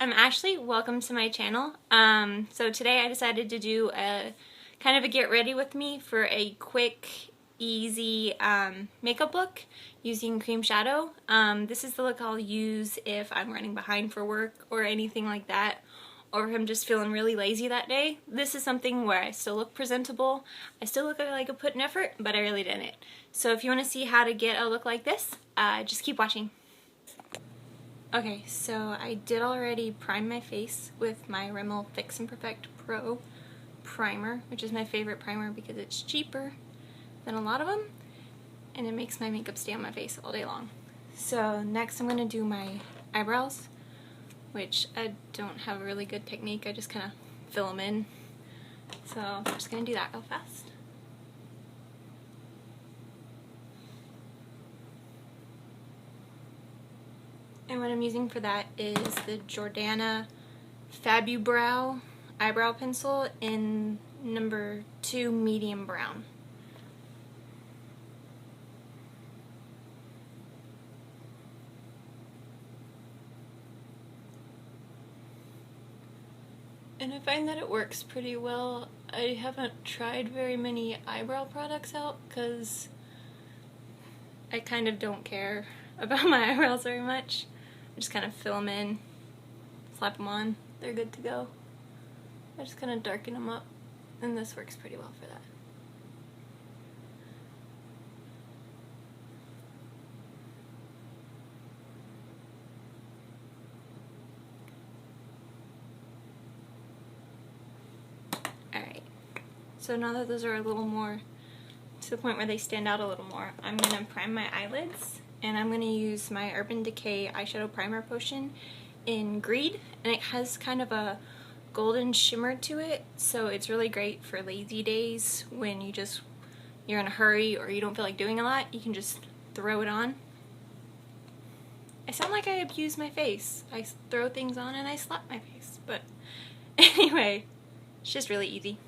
I'm Ashley. Welcome to my channel. So today I decided to do a kind of a get ready with me for a quick, easy makeup look using cream shadow. This is the look I'll use if I'm running behind for work or anything like that, or if I'm just feeling really lazy that day. This is something where I still look presentable. I still look like I put an effort, but I really didn't. So if you want to see how to get a look like this, just keep watching. Okay, so I did already prime my face with my Rimmel Fix and Perfect Pro primer, which is my favorite primer because it's cheaper than a lot of them, and it makes my makeup stay on my face all day long. So next I'm going to do my eyebrows, which I don't have a really good technique. I just kind of fill them in. So I'm just going to do that real fast. And what I'm using for that is the Jordana Fabubrow eyebrow pencil in number 2 medium brown. And I find that it works pretty well. I haven't tried very many eyebrow products out because I kind of don't care about my eyebrows very much. I just kind of fill them in, slap them on, they're good to go. I just kind of darken them up, and this works pretty well for that. Alright, so now that those are a little more to the point where they stand out a little more, I'm going to prime my eyelids. And I'm going to use my Urban Decay eyeshadow primer potion in Greed, and it has kind of a golden shimmer to it, so it's really great for lazy days when you're in a hurry or you don't feel like doing a lot. You can just throw it on. I sound like I abuse my face. I throw things on and I slap my face, but anyway, it's just really easy.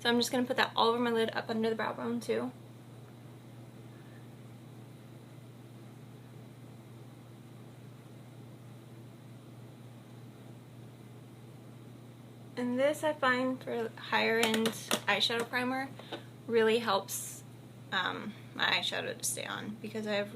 So I'm just going to put that all over my lid, up under the brow bone too. And this, I find, for higher end eyeshadow primer really helps my eyeshadow to stay on, because I have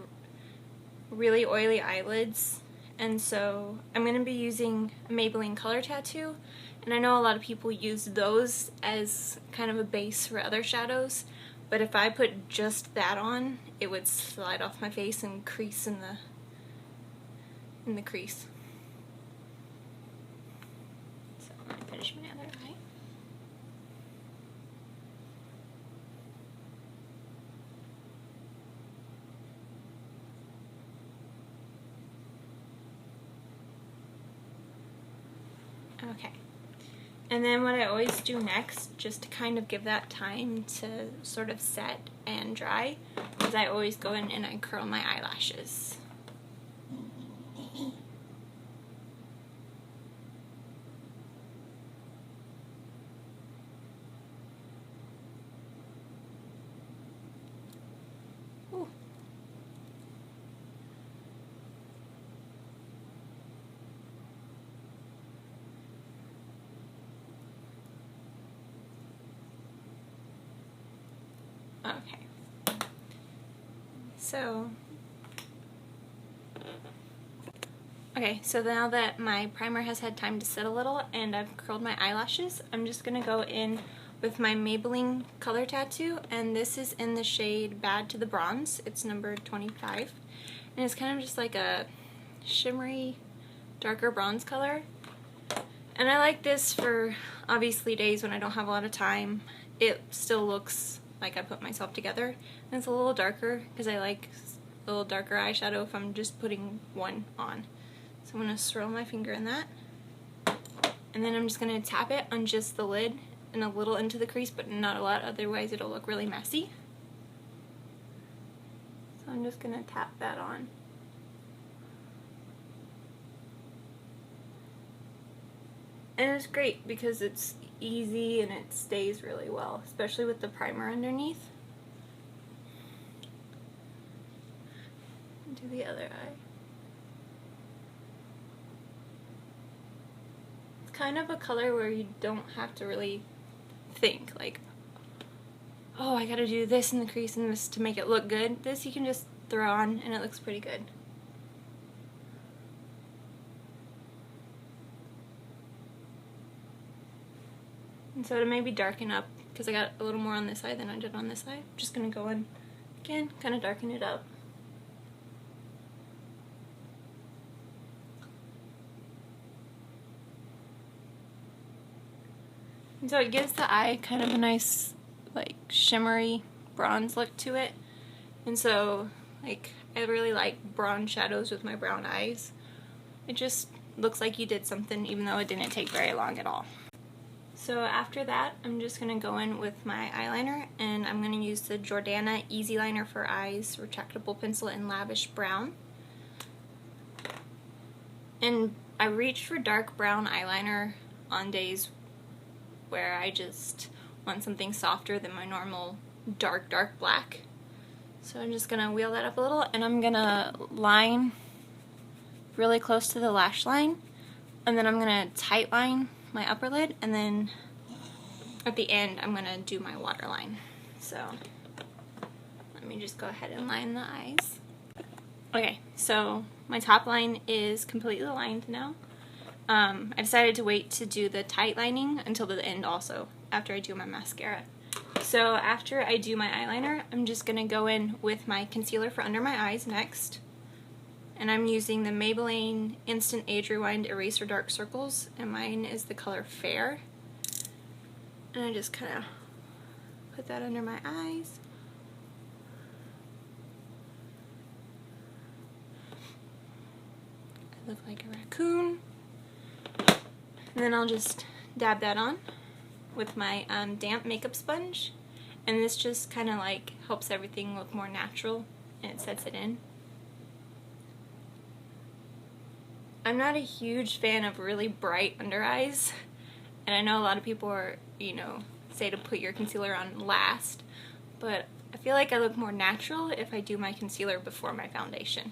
really oily eyelids, and so I'm going to be using a Maybelline Color Tattoo, and I know a lot of people use those as kind of a base for other shadows, but if I put just that on, it would slide off my face and crease in the crease. Finish my other eye. Okay. And then what I always do next, just to kind of give that time to sort of set and dry, is I always go in and I curl my eyelashes. Okay, so now that my primer has had time to set a little and I've curled my eyelashes, I'm just going to go in with my Maybelline Color Tattoo, and this is in the shade Bad to the Bronze. It's number 25, and it's kind of just like a shimmery, darker bronze color. And I like this for, obviously, days when I don't have a lot of time. It still looks like I put myself together, and it's a little darker because I like a little darker eyeshadow if I'm just putting one on. So I'm going to swirl my finger in that, and then I'm just going to tap it on just the lid and a little into the crease, but not a lot, otherwise it'll look really messy. So I'm just going to tap that on. And it's great because it's easy and it stays really well, especially with the primer underneath. Do the other eye. kind of a color where you don't have to really think, like, oh, I gotta do this in the crease and this to make it look good. This you can just throw on and it looks pretty good. And so to maybe darken up, because I got a little more on this side than I did on this side, I'm just gonna go in again, kind of darken it up. And so it gives the eye kind of a nice, like, shimmery bronze look to it. And so, like, I really like bronze shadows with my brown eyes. It just looks like you did something, even though it didn't take very long at all. So after that, I'm just going to go in with my eyeliner, and I'm going to use the Jordana Easyliner for Eyes retractable pencil in Lavish Brown. And I reached for dark brown eyeliner on days where I just want something softer than my normal dark black. So I'm just going to wheel that up a little, and I'm going to line really close to the lash line, and then I'm going to tight line my upper lid, and then at the end I'm going to do my waterline. So let me just go ahead and line the eyes. Okay, so my top line is completely lined now. I decided to wait to do the tight lining until the end also, after I do my mascara. So after I do my eyeliner, I'm just going to go in with my concealer for under my eyes next. And I'm using the Maybelline Instant Age Rewind Eraser Dark Circles, and mine is the color Fair. And I just kind of put that under my eyes. I look like a raccoon. And then I'll just dab that on with my damp makeup sponge. And this just kind of like helps everything look more natural, and it sets it in. I'm not a huge fan of really bright under eyes, and I know a lot of people are, you know, say to put your concealer on last, but I feel like I look more natural if I do my concealer before my foundation.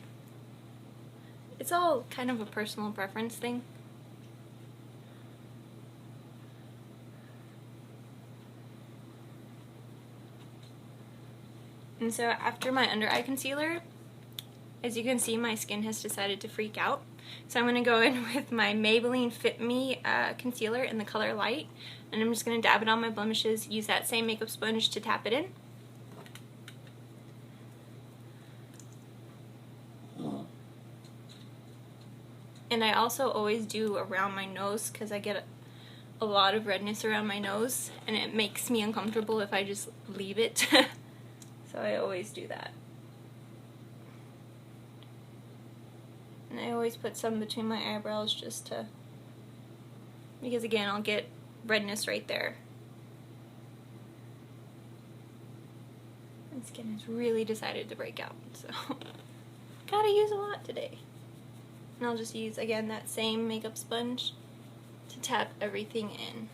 It's all kind of a personal preference thing. And so after my under eye concealer, as you can see, my skin has decided to freak out. So I'm going to go in with my Maybelline Fit Me concealer in the color Light, and I'm just going to dab it on my blemishes, use that same makeup sponge to tap it in. And I also always do around my nose, because I get a lot of redness around my nose, and it makes me uncomfortable if I just leave it. So I always do that. And I always put some between my eyebrows just to, because again, I'll get redness right there. My skin has really decided to break out, so gotta use a lot today. And I'll just use, again, that same makeup sponge to tap everything in.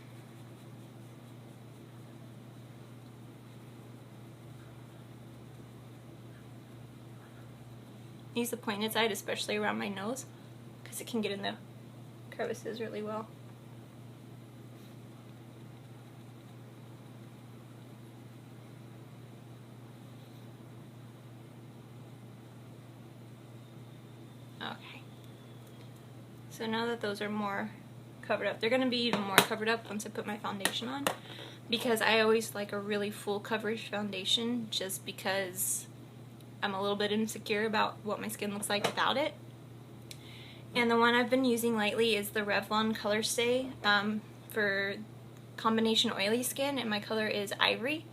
Use the pointed side, especially around my nose, because it can get in the crevices really well. Okay. So now that those are more covered up, they're going to be even more covered up once I put my foundation on, because I always like a really full coverage foundation, just because I'm a little bit insecure about what my skin looks like without it. And the one I've been using lately is the Revlon Colorstay for combination oily skin, and my color is Ivory.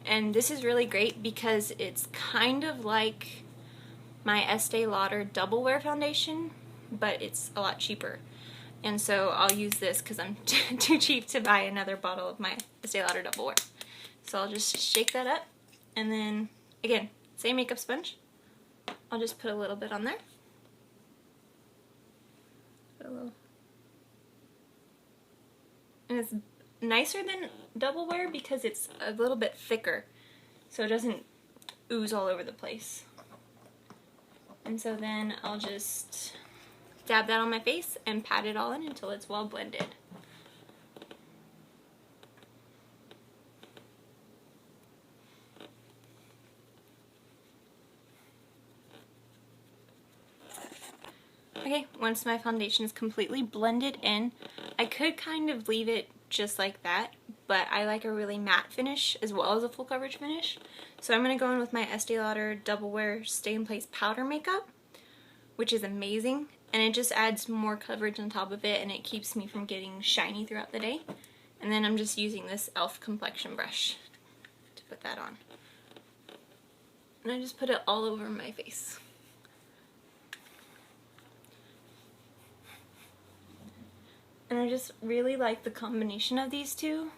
And this is really great because it's kind of like my Estee Lauder Double Wear foundation, but it's a lot cheaper. And so I'll use this because I'm too cheap to buy another bottle of my Estee Lauder Double Wear. So I'll just shake that up, and then, again, same makeup sponge. I'll just put a little bit on there. Put a little. And it's nicer than Double Wear because it's a little bit thicker, so it doesn't ooze all over the place. And so then I'll just dab that on my face and pat it all in until it's well blended. Okay, once my foundation is completely blended in, I could kind of leave it just like that, but I like a really matte finish as well as a full coverage finish. So I'm going to go in with my Estee Lauder Double Wear Stay in Place Powder Makeup, which is amazing, and it just adds more coverage on top of it, and it keeps me from getting shiny throughout the day. And then I'm just using this e.l.f. complexion brush to put that on. And I just put it all over my face. And I just really like the combination of these two.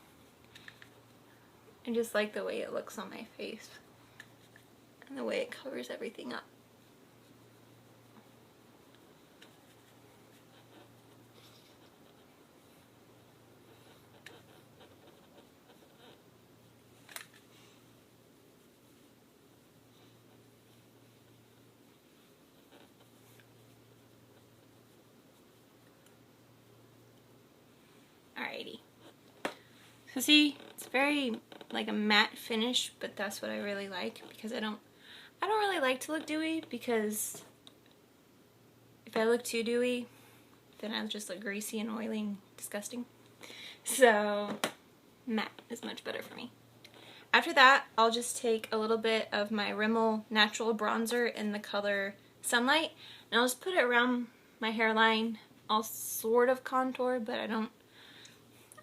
I just like the way it looks on my face and the way it covers everything up. Alrighty. So see, it's very like a matte finish, but that's what I really like because I don't really like to look dewy, because if I look too dewy, then I'll just look greasy and oily and disgusting. So matte is much better for me. After that, I'll just take a little bit of my Rimmel Natural Bronzer in the color Sunlight, and I'll just put it around my hairline. I'll sort of contour, but I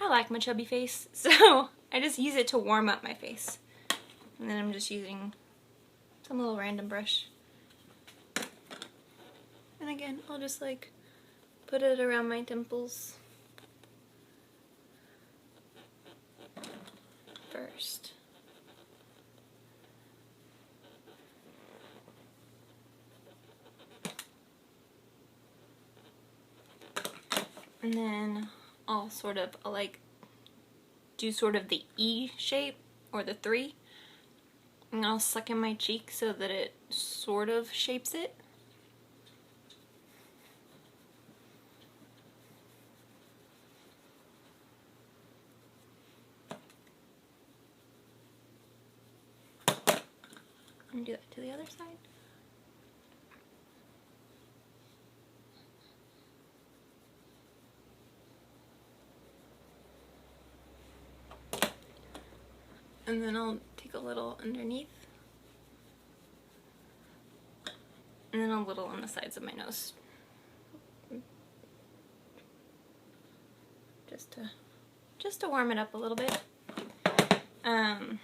like my chubby face, so I just use it to warm up my face. And then I'm just using some little random brush. And again, I'll just like put it around my temples first. And then I'll like do sort of the E shape or the 3, and I'll suck in my cheek so that it sort of shapes it. And do that to the other side. And then I'll take a little underneath. And then a little on the sides of my nose. Just to warm it up a little bit. And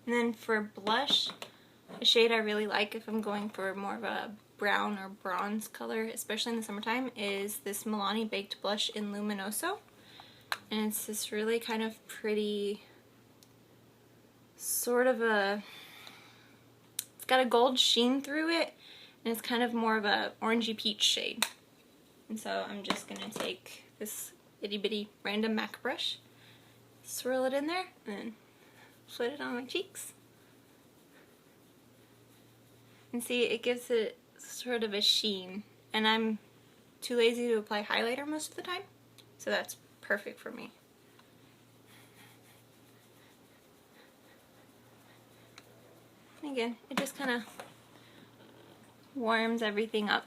then for blush, a shade I really like if I'm going for more of a brown or bronze color, especially in the summertime, is this Milani Baked Blush in Luminoso. And it's this really kind of pretty, sort of it's got a gold sheen through it, and it's kind of more of a orangey peach shade. And so I'm just gonna take this itty bitty random MAC brush, swirl it in there, and then put it on my cheeks. And see, it gives it sort of a sheen, and I'm too lazy to apply highlighter most of the time, so that's perfect for me. And again, it just kind of warms everything up.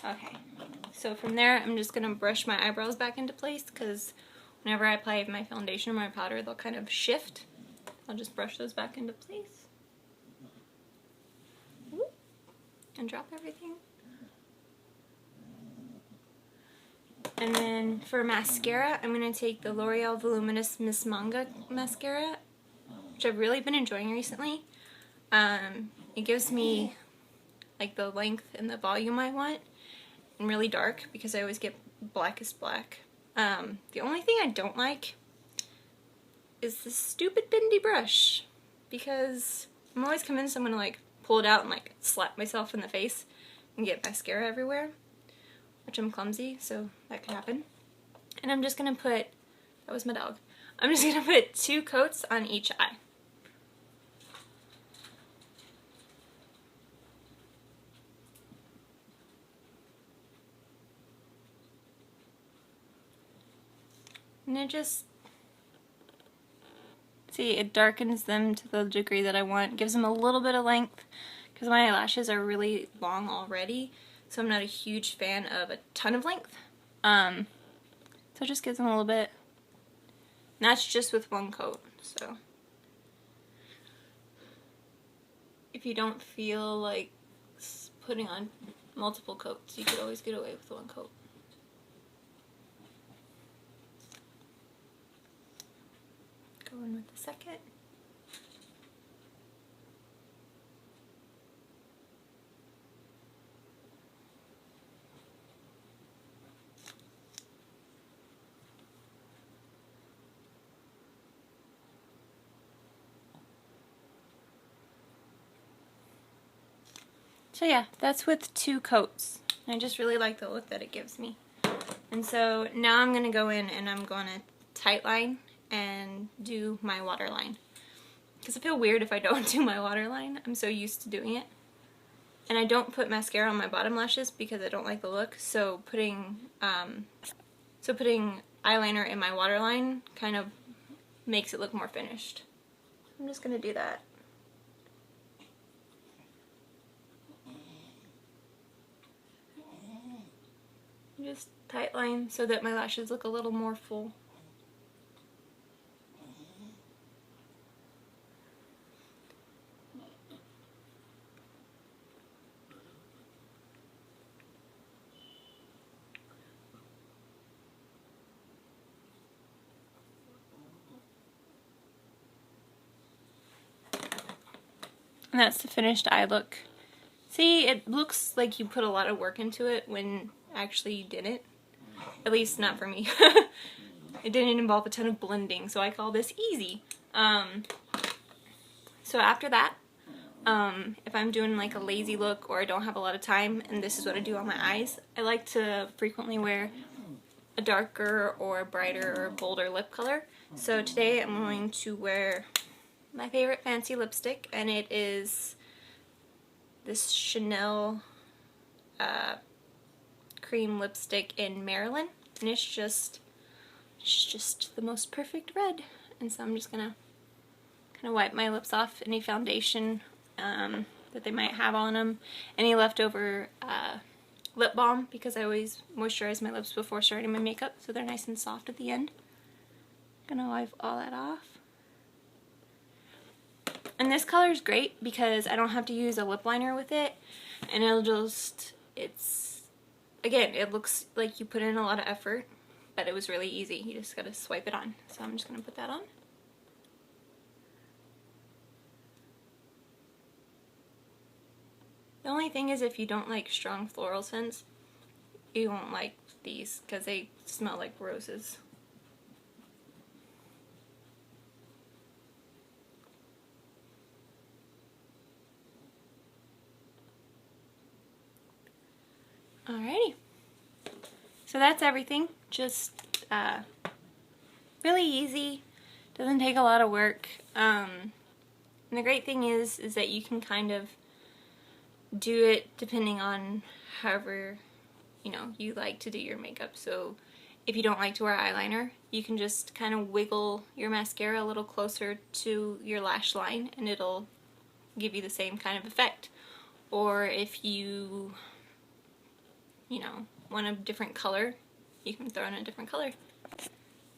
Okay, so from there I'm just going to brush my eyebrows back into place, because whenever I apply my foundation or my powder, they'll kind of shift. I'll just brush those back into place. Whoop, and drop everything. And then for mascara, I'm going to take the L'Oreal Voluminous Miss Manga mascara, which I've really been enjoying recently. It gives me like the length and the volume I want, and really dark, because I always get Blackest black. The only thing I don't like is this stupid bendy brush, because I'm always convinced I'm going to like pull it out and like slap myself in the face and get mascara everywhere, which I'm clumsy, so that could happen. And I'm just going to put, that was my dog, I'm just going to put 2 coats on each eye. And it just, See, it darkens them to the degree that I want. Gives them a little bit of length because my eyelashes are really long already, so I'm not a huge fan of a ton of length. So it just gives them a little bit. And that's just with one coat, so if you don't feel like putting on multiple coats, you could always get away with one coat. Go in with the second. So yeah, that's with 2 coats. I just really like the look that it gives me. And so now I'm going to go in and I'm going to tightline and do my waterline. Because I feel weird if I don't do my waterline. I'm so used to doing it. And I don't put mascara on my bottom lashes because I don't like the look. So putting eyeliner in my waterline kind of makes it look more finished. I'm just going to do that. Just tightline so that my lashes look a little more full. And that's the finished eye look. See, it looks like you put a lot of work into it when actually you didn't. At least not for me. It didn't involve a ton of blending, so I call this easy. So after that, if I'm doing like a lazy look or I don't have a lot of time and this is what I do on my eyes, I like to frequently wear a darker or brighter or bolder lip color. So today I'm going to wear my favorite fancy lipstick, and it is this Chanel cream lipstick in Marilyn, and it's just the most perfect red. And so I'm just gonna kind of wipe my lips off any foundation that they might have on them, any leftover lip balm, because I always moisturize my lips before starting my makeup so they're nice and soft at the end. I'm gonna wipe all that off. And this color is great because I don't have to use a lip liner with it, and it'll just, again, it looks like you put in a lot of effort, but it was really easy. You just gotta swipe it on. So I'm just gonna put that on. The only thing is, if you don't like strong floral scents, you won't like these because they smell like roses. Alrighty, so that's everything. Just really easy, doesn't take a lot of work, and the great thing is that you can kind of do it depending on however you like to do your makeup. So if you don't like to wear eyeliner, you can just kind of wiggle your mascara a little closer to your lash line and it'll give you the same kind of effect. Or if you want a different color, you can throw in a different color.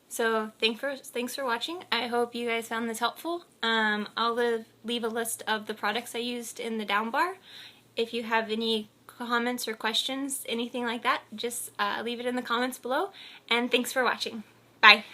So thanks for watching. I hope you guys found this helpful. I'll leave a list of the products I used in the down bar. If you have any comments or questions, anything like that, just leave it in the comments below. And thanks for watching. Bye.